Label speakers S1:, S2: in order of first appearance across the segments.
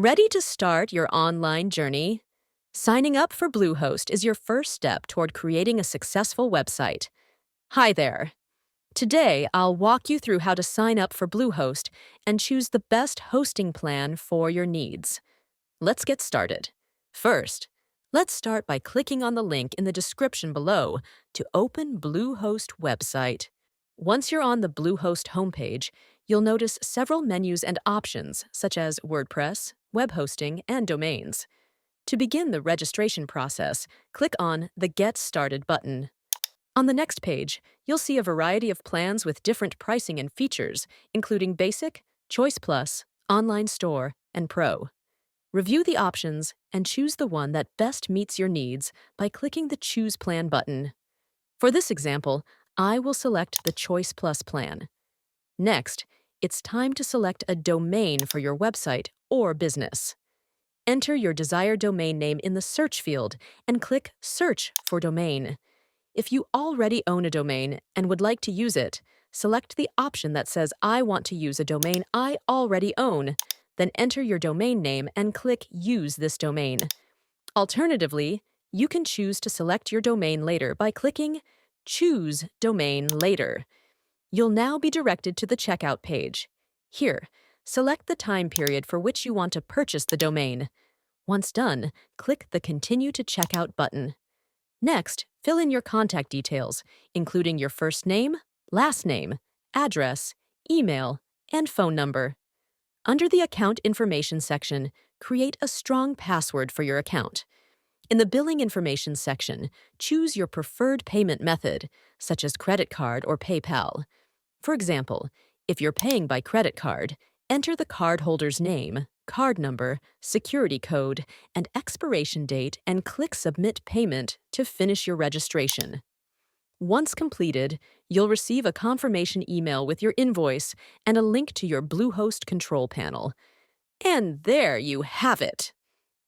S1: Ready to start your online journey? Signing up for Bluehost is your first step toward creating a successful website. Hi there. Today, I'll walk you through how to sign up for Bluehost and choose the best hosting plan for your needs. Let's get started. First, let's start by clicking on the link in the description below to open Bluehost website. Once you're on the Bluehost homepage, you'll notice several menus and options such as WordPress, web hosting, and domains. To begin the registration process, click on the Get Started button. On the next page, you'll see a variety of plans with different pricing and features, including Basic, Choice Plus, Online Store, and Pro. Review the options and choose the one that best meets your needs by clicking the Choose Plan button. For this example, I will select the Choice Plus plan. Next, it's time to select a domain for your website or business. Enter your desired domain name in the search field and click Search for Domain. If you already own a domain and would like to use it, select the option that says I want to use a domain I already own. Then enter your domain name and click Use this domain. Alternatively, you can choose to select your domain later by clicking Choose Domain Later. You'll now be directed to the checkout page. Here, select the time period for which you want to purchase the domain. Once done, click the Continue to Checkout button. Next, fill in your contact details, including your first name, last name, address, email, and phone number. Under the Account Information section, create a strong password for your account. In the Billing Information section, choose your preferred payment method, such as credit card or PayPal. For example, if you're paying by credit card, enter the cardholder's name, card number, security code, and expiration date and click Submit Payment to finish your registration. Once completed, you'll receive a confirmation email with your invoice and a link to your Bluehost control panel. And there you have it!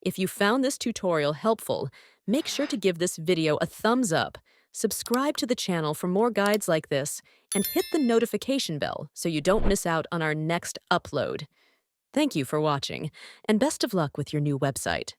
S1: If you found this tutorial helpful, make sure to give this video a thumbs up, subscribe to the channel for more guides like this, and hit the notification bell so you don't miss out on our next upload. Thank you for watching, and best of luck with your new website.